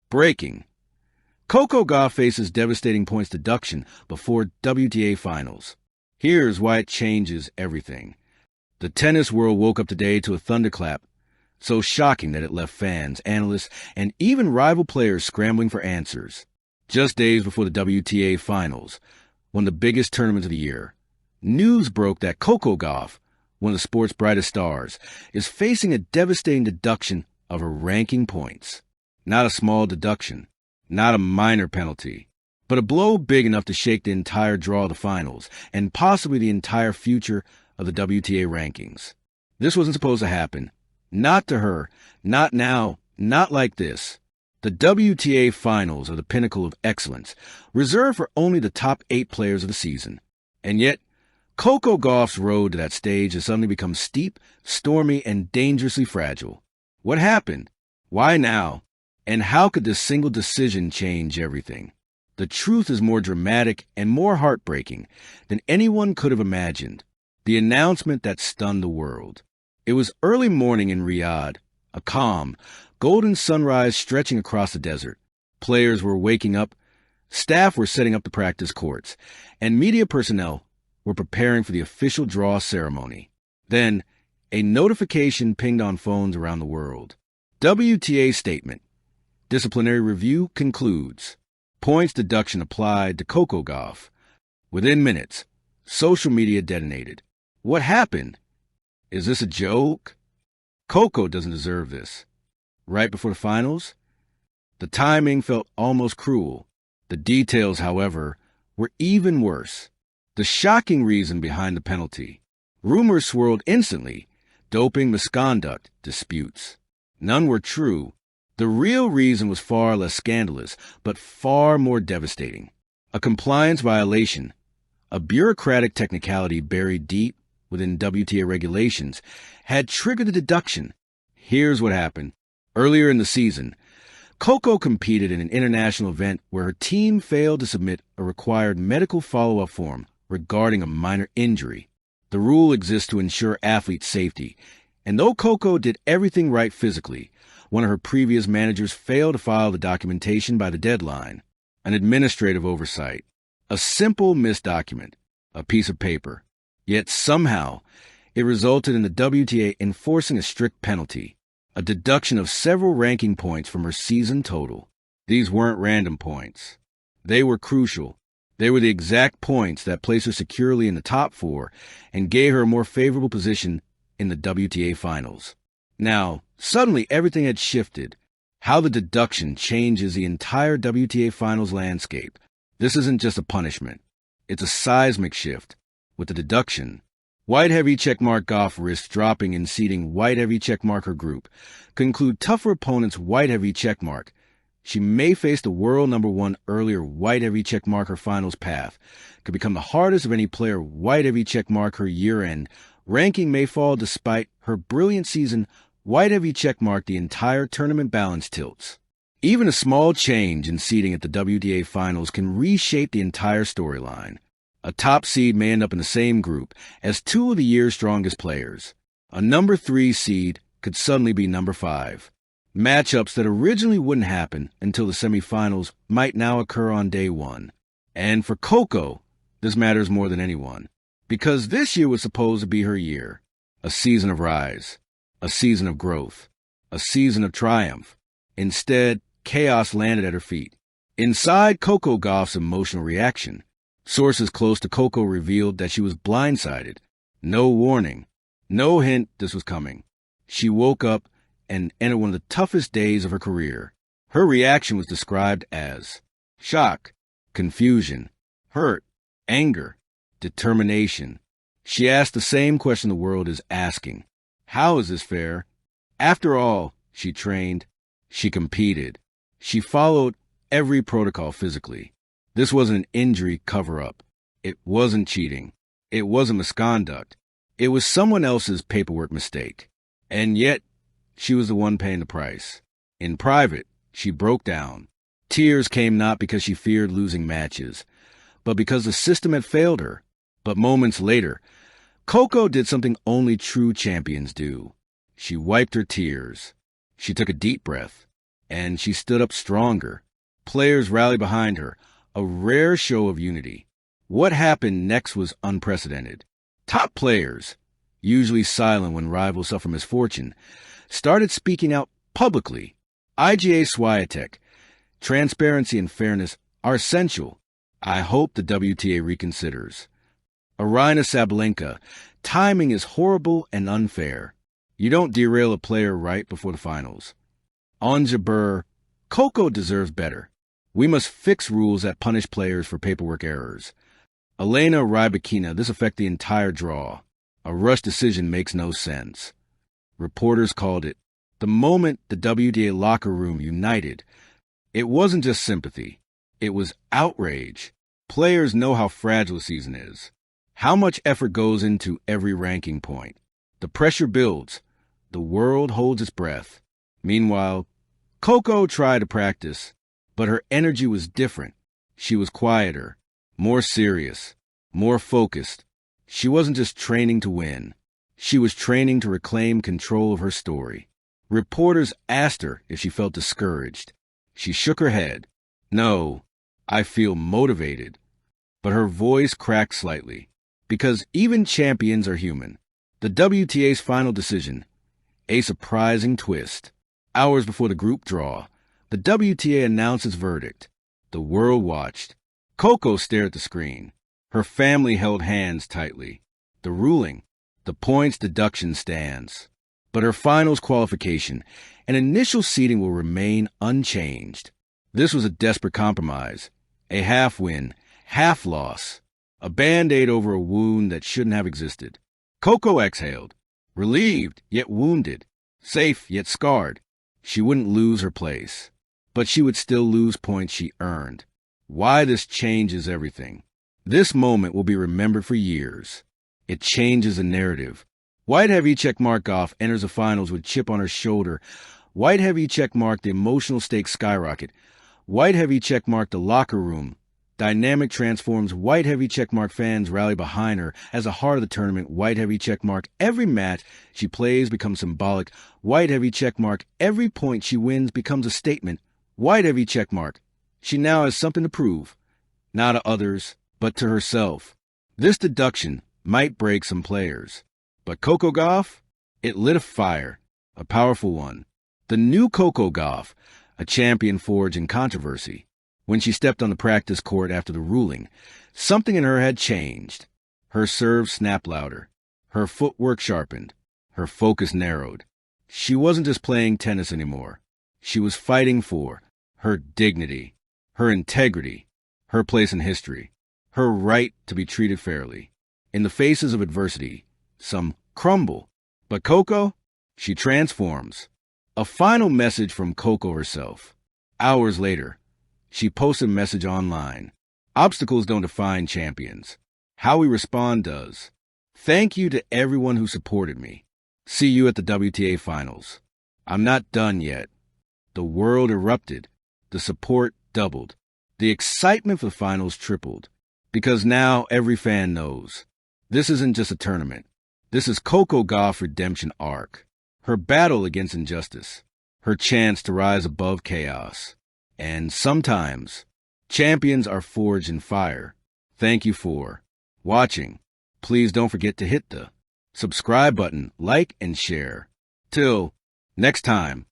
Breaking. Coco Gauff faces devastating points deduction before WTA finals. Here's why it changes everything. The tennis world woke up today to a thunderclap so shocking that it left fans, analysts, and even rival players scrambling for answers. Just days before the WTA finals, one of the biggest tournaments of the year, news broke that Coco Gauff, one of the sport's brightest stars, is facing a devastating deduction of her ranking points. Not a small deduction, not a minor penalty, but a blow big enough to shake the entire draw of the finals and possibly the entire future of the WTA rankings. This wasn't supposed to happen. Not to her, not now, not like this. The WTA finals are the pinnacle of excellence, reserved for only the top 8 players of the season. And yet, Coco Gauff's road to that stage has suddenly become steep, stormy, and dangerously fragile. What happened? Why now? And how could this single decision change everything? The truth is more dramatic and more heartbreaking than anyone could have imagined. The announcement that stunned the world. It was early morning in Riyadh, a calm, golden sunrise stretching across the desert. Players were waking up, staff were setting up the practice courts, and media personnel were preparing for the official draw ceremony. Then, a notification pinged on phones around the world. WTA statement. Disciplinary review concludes. Points deduction applied to Coco Gauff. Within minutes, social media detonated. What happened? Is this a joke? Coco doesn't deserve this. Right before the finals? The timing felt almost cruel. The details, however, were even worse. The shocking reason behind the penalty. Rumors swirled instantly. Doping, misconduct, disputes. None were true. The real reason was far less scandalous, but far more devastating. A compliance violation. A bureaucratic technicality buried deep within WTA regulations had triggered the deduction. Here's what happened. Earlier in the season, Coco competed in an international event where her team failed to submit a required medical follow-up form regarding a minor injury. The rule exists to ensure athlete safety, and though Coco did everything right physically, one of her previous managers failed to file the documentation by the deadline. An administrative oversight. A simple missed document. A piece of paper. Yet somehow, it resulted in the WTA enforcing a strict penalty, a deduction of several ranking points from her season total. These weren't random points. They were crucial. They were the exact points that placed her securely in the top 4 and gave her a more favorable position in the WTA finals. Now, suddenly everything had shifted. How the deduction changes the entire WTA finals landscape. This isn't just a punishment. It's a seismic shift. With the deduction, white heavy checkmark Gauff risks dropping and seeding white heavy checkmark her group. Conclude tougher opponents white heavy checkmark. She may face the world number 1 earlier white heavy checkmark her finals path. Could become the hardest of any player white heavy checkmark her year end. Ranking may fall despite her brilliant season. White heavy checkmark the entire tournament balance tilts. Even a small change in seeding at the WTA finals can reshape the entire storyline. A top seed may end up in the same group as 2 of the year's strongest players. A number 3 seed could suddenly be number 5. Matchups that originally wouldn't happen until the semifinals might now occur on day 1. And for Coco, this matters more than anyone, because this year was supposed to be her year. A season of rise, a season of growth, a season of triumph. Instead, chaos landed at her feet. Inside Coco Gauff's emotional reaction, sources close to Coco revealed that she was blindsided. No warning, no hint this was coming. She woke up and entered one of the toughest days of her career. Her reaction was described as shock, confusion, hurt, anger, determination. She asked the same question the world is asking. How is this fair? After all, she trained, she competed, she followed every protocol physically. This wasn't an injury cover-up. It wasn't cheating. It wasn't misconduct. It was someone else's paperwork mistake. And yet, she was the one paying the price. In private, she broke down. Tears came not because she feared losing matches, but because the system had failed her. But moments later, Coco did something only true champions do. She wiped her tears. She took a deep breath. and she stood up stronger. Players rallied behind her, a rare show of unity. What happened next was unprecedented. Top players, usually silent when rivals suffer misfortune, started speaking out publicly. IGA Swiatek, transparency and fairness are essential. I hope the WTA reconsiders. Aryna Sabalenka, timing is horrible and unfair. You don't derail a player right before the finals. Ons Jabeur, Coco deserves better. We must fix rules that punish players for paperwork errors. Elena Rybakina, this affects the entire draw. A rush decision makes no sense. Reporters called it the moment the WTA locker room united. It wasn't just sympathy. It was outrage. Players know how fragile a season is, how much effort goes into every ranking point. The pressure builds. The world holds its breath. Meanwhile, Coco tried to practice, but her energy was different. She was quieter, more serious, more focused. She wasn't just training to win. She was training to reclaim control of her story. Reporters asked her if she felt discouraged. She shook her head. No, I feel motivated. But her voice cracked slightly, because even champions are human. The WTA's final decision, a surprising twist. Hours before the group draw, the WTA announced its verdict. The world watched. Coco stared at the screen. Her family held hands tightly. The ruling, the points deduction stands. But her finals qualification and initial seeding will remain unchanged. This was a desperate compromise. A half win, half loss. A Band-Aid over a wound that shouldn't have existed. Coco exhaled. Relieved, yet wounded. Safe, yet scarred. She wouldn't lose her place. But she would still lose points she earned. Why this changes everything. This moment will be remembered for years. It changes the narrative. White heavy checkmark Gauff enters the finals with chip on her shoulder. White heavy checkmark, the emotional stakes skyrocket. White heavy checkmark, the locker room. Dynamic transforms. White heavy checkmark, fans rally behind her. As the heart of the tournament, white heavy checkmark, every match she plays becomes symbolic. White heavy checkmark, every point she wins becomes a statement. White heavy checkmark, she now has something to prove. Not to others, but to herself. This deduction might break some players. But Coco Gauff, it lit a fire, a powerful one. The new Coco Gauff, a champion forged in controversy. When she stepped on the practice court after the ruling, something in her had changed. Her serve snapped louder. Her footwork sharpened. Her focus narrowed. She wasn't just playing tennis anymore. She was fighting for her dignity, her integrity, her place in history, her right to be treated fairly. In the faces of adversity, some crumble. But Coco, she transforms. A final message from Coco herself. Hours later, she posted a message online. Obstacles don't define champions. How we respond does. Thank you to everyone who supported me. See you at the WTA finals. I'm not done yet. The world erupted. The support doubled. The excitement for the finals tripled. Because now every fan knows. This isn't just a tournament. This is Coco Gauff's redemption arc. Her battle against injustice. Her chance to rise above chaos. And sometimes, champions are forged in fire. Thank you for watching. Please don't forget to hit the subscribe button, like, and share. Till next time.